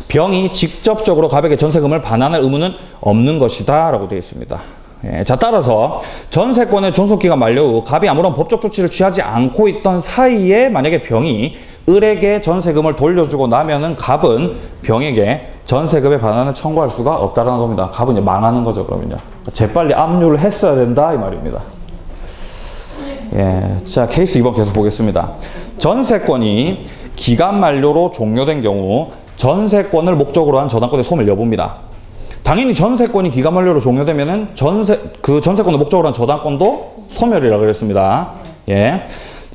Speaker 1: 병이 직접적으로 갑에게 전세금을 반환할 의무는 없는 것이다 라고 되어 있습니다. 예, 자, 따라서 전세권의 존속기간 만료 후 갑이 아무런 법적 조치를 취하지 않고 있던 사이에 만약에 병이 을에게 전세금을 돌려주고 나면은 갑은 병에게 전세금의 반환을 청구할 수가 없다라는 겁니다. 갑은 이제 망하는 거죠, 그러면요. 재빨리 압류를 했어야 된다 이 말입니다. 예. 자, 케이스 2번 계속 보겠습니다. 전세권이 기간 만료로 종료된 경우 전세권을 목적으로 한 저당권의 소멸 여부입니다. 당연히 전세권이 기간 만료로 종료되면은 전세권을 목적으로 한 저당권도 소멸이라고 그랬습니다. 예.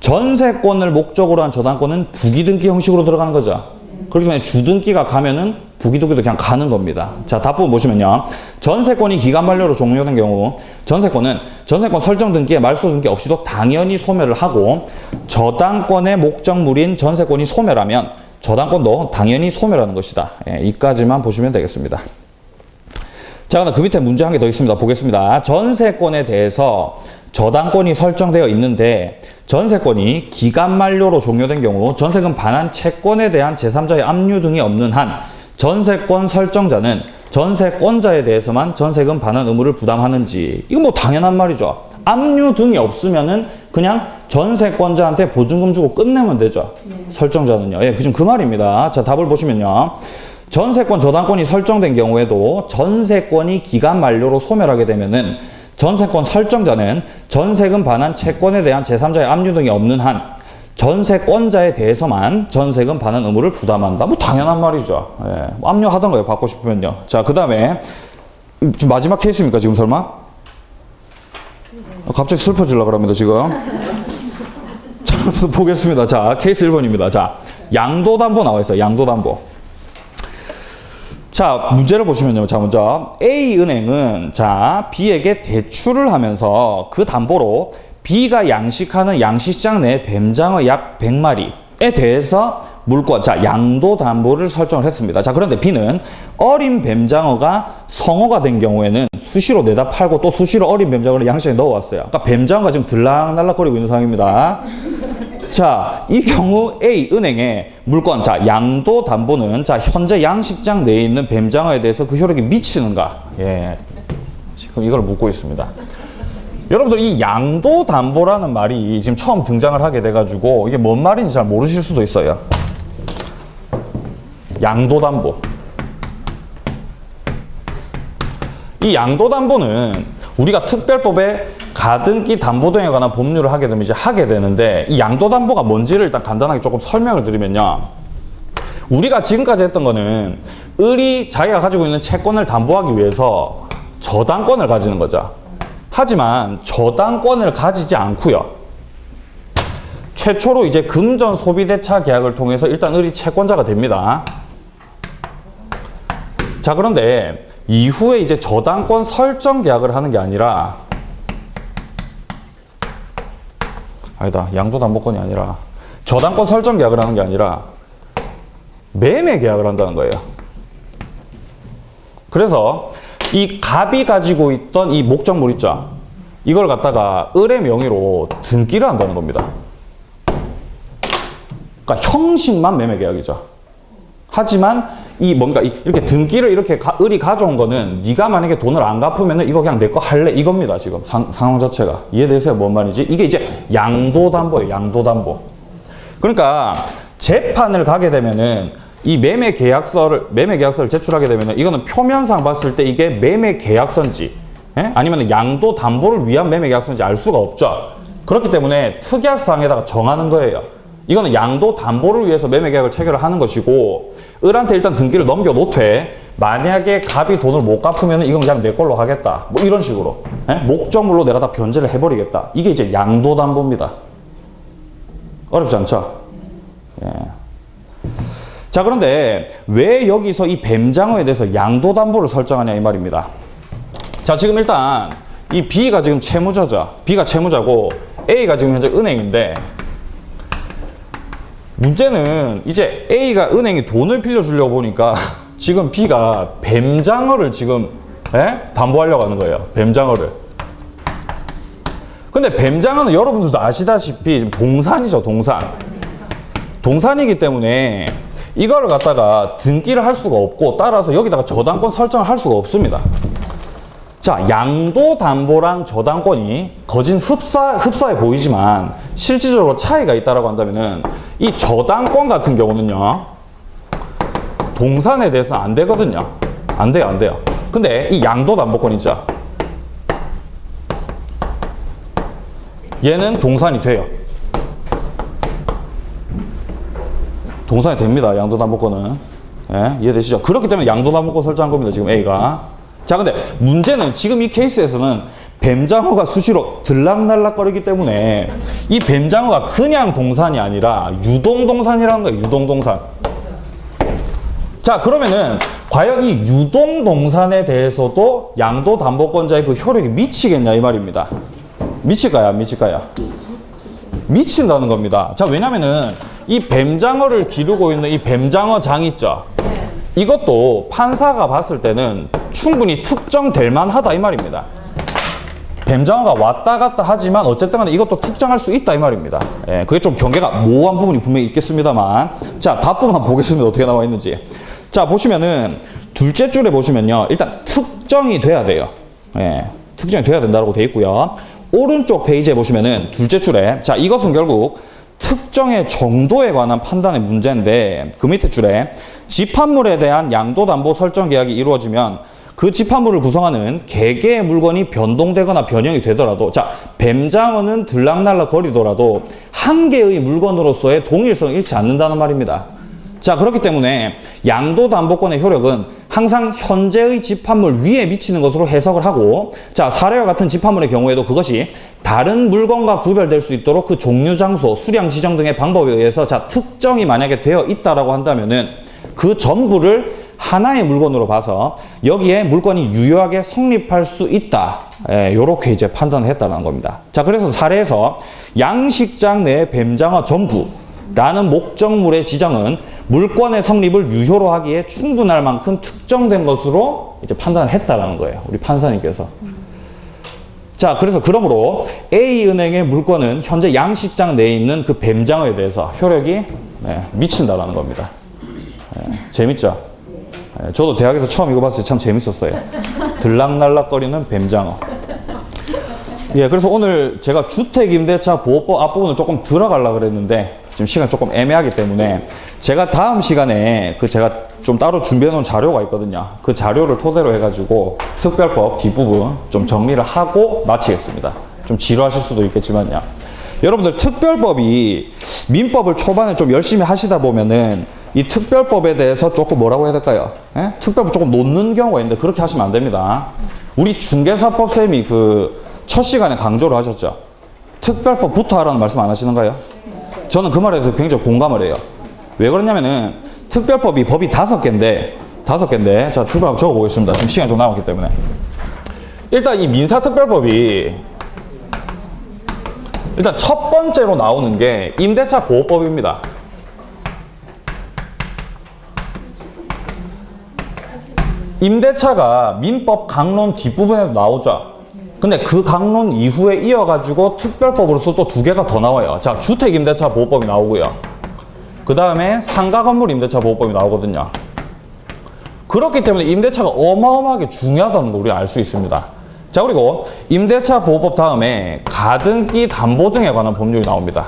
Speaker 1: 전세권을 목적으로 한 저당권은 부기등기 형식으로 들어가는 거죠. 그렇기 때문에 주등기가 가면은 부기등기도 그냥 가는 겁니다. 자, 답부분 보시면요. 전세권이 기간 만료로 종료된 경우 전세권 설정 등기에 말소 등기 없이도 당연히 소멸을 하고 저당권의 목적물인 전세권이 소멸하면 저당권도 당연히 소멸하는 것이다. 예, 이까지만 보시면 되겠습니다. 자, 그럼 그 밑에 문제 한 개 더 있습니다. 보겠습니다. 전세권에 대해서 저당권이 설정되어 있는데 전세권이 기간 만료로 종료된 경우 전세금 반환 채권에 대한 제3자의 압류 등이 없는 한 전세권 설정자는 전세권자에 대해서만 전세금 반환 의무를 부담하는지. 이건 뭐 당연한 말이죠. 압류 등이 없으면은 그냥 전세권자한테 보증금 주고 끝내면 되죠. 설정자는요. 예, 지금 그 말입니다. 자, 답을 보시면요. 전세권 저당권이 설정된 경우에도 전세권이 기간 만료로 소멸하게 되면은 전세권 설정자는 전세금 반환 채권에 대한 제3자의 압류 등이 없는 한 전세권자에 대해서만 전세금 반환 의무를 부담한다. 뭐 당연한 말이죠. 예, 뭐 압류하던가요, 받고 싶으면요. 자, 그 다음에 지금 마지막 케이스입니까, 지금 설마? 갑자기 슬퍼지려고 합니다, 지금. 자, 보겠습니다. 자, 케이스 1번입니다. 자, 양도담보 나와 있어요. 양도담보. 자, 문제를 보시면요. 자, 먼저 A은행은 자, B에게 대출을 하면서 그 담보로 B가 양식하는 양식장 내 뱀장어 약 100마리에 대해서 물권, 자, 양도담보를 설정을 했습니다. 자, 그런데 B는 어린 뱀장어가 성어가 된 경우에는 수시로 내다 팔고 또 수시로 어린 뱀장어를 양식장에 넣어왔어요. 그러니까 뱀장어가 지금 들락날락거리고 있는 상황입니다. 자, 이 경우 A은행의 물권, 자, 양도담보는 자, 현재 양식장 내에 있는 뱀장어에 대해서 그 효력이 미치는가? 예. 지금 이걸 묻고 있습니다. 여러분들 이 양도담보라는 말이 지금 처음 등장을 하게 돼가지고 이게 뭔 말인지 잘 모르실 수도 있어요. 양도담보. 이 양도담보는 우리가 특별법에 가등기 담보 등에 관한 법률을 하게 되면 이제 하게 되는데 이 양도담보가 뭔지를 일단 간단하게 조금 설명을 드리면요. 우리가 지금까지 했던 거는 을이 자기가 가지고 있는 채권을 담보하기 위해서 저당권을 가지는 거죠. 하지만 저당권을 가지지 않고요. 최초로 이제 금전 소비대차 계약을 통해서 일단 을이 채권자가 됩니다. 자, 그런데 이후에 이제 저당권 설정 계약을 하는 게 아니라 양도담보권이 아니라 저당권 설정 계약을 하는 게 아니라 매매 계약을 한다는 거예요. 그래서 이 갑이 가지고 있던 이 목적물 있죠. 이걸 갖다가 을의 명의로 등기를 한다는 겁니다. 그러니까 형식만 매매 계약이죠. 하지만 이 뭔가 이렇게 등기를 이렇게 을이 가져온 거는 네가 만약에 돈을 안 갚으면은 이거 그냥 내 거 할래 이겁니다. 지금 상황 자체가 이해되세요? 뭔 말인지? 이게 이제 양도담보예요. 양도담보. 그러니까 재판을 가게 되면은 이 매매 계약서를 제출하게 되면은 이거는 표면상 봤을 때 이게 매매 계약서인지 아니면 양도담보를 위한 매매 계약서인지 알 수가 없죠. 그렇기 때문에 특약사항에다가 정하는 거예요. 이거는 양도담보를 위해서 매매 계약을 체결을 하는 것이고 을한테 일단 등기를 넘겨놓되 만약에 갑이 돈을 못 갚으면 이건 그냥 내 걸로 하겠다. 뭐 이런 식으로 목적물로 내가 다 변제를 해버리겠다. 이게 이제 양도담보입니다. 어렵지 않죠? 예. 자, 그런데 왜 여기서 이 뱀장어에 대해서 양도담보를 설정하냐 이 말입니다. 자, 지금 일단 이 B가 지금 채무자죠. B가 채무자고 A가 지금 현재 은행인데 문제는 이제 A가 은행에 돈을 빌려주려고 보니까 지금 B가 뱀장어를 지금 담보하려고 하는 거예요. 뱀장어를. 근데 뱀장어는 여러분들도 아시다시피 지금 동산이죠. 동산. 동산이기 때문에 이거를 갖다가 등기를 할 수가 없고 따라서 여기다가 저당권 설정을 할 수가 없습니다. 자, 양도담보랑 저당권이 거진 흡사해 보이지만 실질적으로 차이가 있다라고 한다면은 이 저당권 같은 경우는요, 동산에 대해서는 안 되거든요. 안 돼요. 근데 이 양도담보권 있죠. 얘는 동산이 돼요. 동산이 됩니다. 양도담보권은. 예, 이해되시죠? 그렇기 때문에 양도담보권 설정한 겁니다. 지금 A가. 자, 근데 문제는 지금 이 케이스에서는 뱀장어가 수시로 들락날락거리기 때문에 이 뱀장어가 그냥 동산이 아니라 유동동산이라는 거예요. 유동동산. 자, 그러면은 과연 이 유동동산에 대해서도 양도담보권자의 그 효력이 미치겠냐 이 말입니다. 미칠까요? 안 미칠까요? 미친다는 겁니다. 자, 왜냐면은 이 뱀장어를 기르고 있는 이 뱀장어 장 있죠? 이것도 판사가 봤을 때는 충분히 특정될 만하다 이 말입니다. 뱀장어가 왔다 갔다 하지만 어쨌든 간에 이것도 특정할 수 있다 이 말입니다. 예, 그게 좀 경계가 모호한 부분이 분명히 있겠습니다만, 자, 답부분 한번 보겠습니다. 어떻게 나와 있는지. 자, 보시면은 둘째 줄에 보시면요, 일단 특정이 돼야 돼요. 예, 특정이 돼야 된다고 돼 있고요. 오른쪽 페이지에 보시면은 둘째 줄에, 자, 이것은 결국 특정의 정도에 관한 판단의 문제인데, 그 밑에 줄에 집합물에 대한 양도담보 설정 계약이 이루어지면 그 집합물을 구성하는 개개의 물건이 변동되거나 변형이 되더라도, 자, 뱀장어는 들락날락 거리더라도 한 개의 물건으로서의 동일성을 잃지 않는다는 말입니다. 자, 그렇기 때문에 양도담보권의 효력은 항상 현재의 집합물 위에 미치는 것으로 해석을 하고, 자, 사례와 같은 집합물의 경우에도 그것이 다른 물건과 구별될 수 있도록 그 종류, 장소, 수량 지정 등의 방법에 의해서, 자, 특정이 만약에 되어 있다라고 한다면은 그 전부를 하나의 물건으로 봐서 여기에 물건이 유효하게 성립할 수 있다. 예, 요렇게 이제 판단을 했다는 겁니다. 자, 그래서 사례에서 양식장 내 뱀장어 전부라는 목적물의 지정은 물권의 성립을 유효로 하기에 충분할 만큼 특정된 것으로 이제 판단을 했다라는 거예요. 우리 판사님께서. 자, 그래서 그러므로 A은행의 물권은 현재 양식장 내에 있는 그 뱀장어에 대해서 효력이 미친다라는 겁니다. 재밌죠? 저도 대학에서 처음 이거 봤을 때 참 재밌었어요. 들락날락거리는 뱀장어. 예, 그래서 오늘 제가 주택임대차 보호법 앞부분을 조금 들어가려고 그랬는데 지금 시간이 조금 애매하기 때문에 제가 다음 시간에 제가 좀 따로 준비해 놓은 자료가 있거든요. 그 자료를 토대로 해가지고 특별법 뒷부분 좀 정리를 하고 마치겠습니다. 좀 지루하실 수도 있겠지만요. 여러분들 특별법이 민법을 초반에 좀 열심히 하시다 보면은 이 특별법에 대해서 조금 뭐라고 해야 될까요? 예? 특별법 조금 놓는 경우가 있는데 그렇게 하시면 안 됩니다. 우리 중개사법 쌤이 첫 시간에 강조를 하셨죠. 특별법부터 하라는 말씀 안 하시는가요? 저는 그 말에 대해서 굉장히 공감을 해요. 왜 그러냐면은 특별법이 법이 5개인데 자, 특별법 적어보겠습니다. 지금 시간이 좀 남았기 때문에. 일단 이 민사특별법이 일단 첫 번째로 나오는 게 임대차 보호법입니다. 임대차가 민법 강론 뒷부분에도 나오죠. 근데 그 강론 이후에 이어가지고 특별법으로서 또 2개가 더 나와요. 자, 주택임대차 보호법이 나오고요. 그 다음에 상가건물 임대차 보호법이 나오거든요. 그렇기 때문에 임대차가 어마어마하게 중요하다는 걸 우리가 알 수 있습니다. 자, 그리고 임대차 보호법 다음에 가등기 담보 등에 관한 법률이 나옵니다.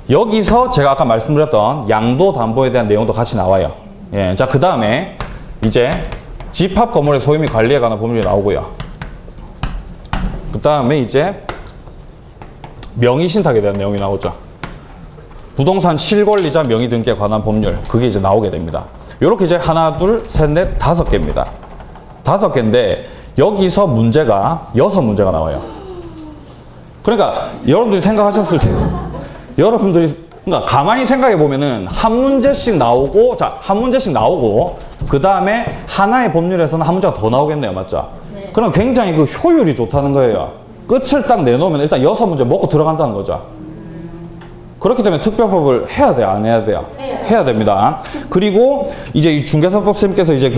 Speaker 1: 여기서 제가 아까 말씀드렸던 양도담보에 대한 내용도 같이 나와요. 예, 자, 그 다음에 이제 집합 건물의 소유 및 관리에 관한 법률이 나오고요. 그 다음에 이제 명의신탁에 대한 내용이 나오죠. 부동산 실권리자 명의 등기에 관한 법률, 그게 이제 나오게 됩니다. 요렇게 이제 하나, 둘, 셋, 넷, 5개입니다. 5개인데 여기서 문제가 6문제가 나와요. 그러니까 여러분들이 생각하셨을 때 그러니까 가만히 생각해 보면은 한 문제씩 나오고, 자, 한 문제씩 나오고, 그 다음에 하나의 법률에서는 한 문제가 더 나오겠네요. 맞죠? 네. 그럼 굉장히 그 효율이 좋다는 거예요. 끝을 딱 내놓으면 일단 6문제 먹고 들어간다는 거죠. 그렇기 때문에 특별법을 해야 돼요? 안 해야 돼요? 해야 됩니다. 그리고 이제 이 중개사법 쌤께서 이제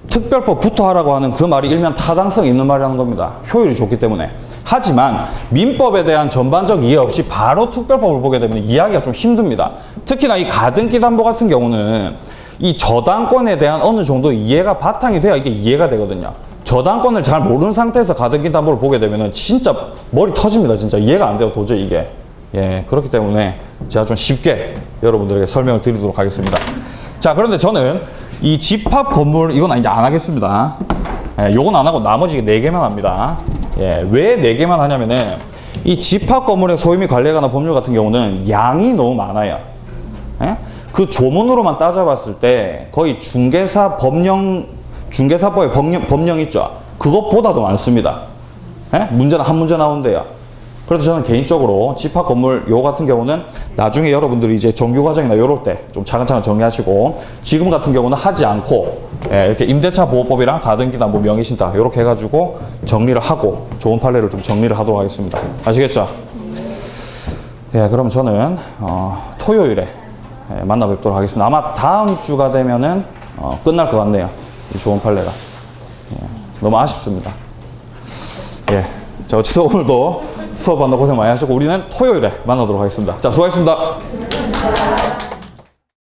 Speaker 1: 특별법부터 하라고 하는 그 말이 일면 타당성이 있는 말이라는 겁니다. 효율이 좋기 때문에. 하지만 민법에 대한 전반적 이해 없이 바로 특별법을 보게 되면 이해하기가 좀 힘듭니다. 특히나 이 가등기 담보 같은 경우는 이 저당권에 대한 어느 정도 이해가 바탕이 돼야 이게 이해가 되거든요. 저당권을 잘 모르는 상태에서 가등기 담보를 보게 되면은 진짜 머리 터집니다. 진짜 이해가 안 돼요. 도저히 이게. 예, 그렇기 때문에 제가 좀 쉽게 여러분들에게 설명을 드리도록 하겠습니다. 자, 그런데 저는 이 집합 건물 이건 이제 안 하겠습니다. 예, 요건 안 하고 나머지 4개만 합니다. 예, 왜 4개만 하냐면은 이 집합 건물의 소유 및 관리에 관한 법률 같은 경우는 양이 너무 많아요. 예? 그 조문으로만 따져봤을 때 거의 중개사법의 법령 있죠. 그것보다도 많습니다. 예? 문제는 한 문제 나온대요. 그래서 저는 개인적으로 집합 건물 요 같은 경우는 나중에 여러분들이 이제 정규 과정이나 요럴 때 좀 차근차근 정리하시고, 지금 같은 경우는 하지 않고 예, 이렇게 임대차 보호법이랑 가등기나 뭐 명의신탁 요렇게 해가지고 정리를 하고 좋은 판례를 좀 정리를 하도록 하겠습니다. 아시겠죠? 예, 그럼 저는 토요일에 예, 만나 뵙도록 하겠습니다. 아마 다음 주가 되면은 끝날 것 같네요. 이 좋은 판례가. 예, 너무 아쉽습니다. 예, 자, 어쨌든 오늘도 수업한다 고생 많이 하셨고 우리는 토요일에 만나도록 하겠습니다. 자, 수고하셨습니다.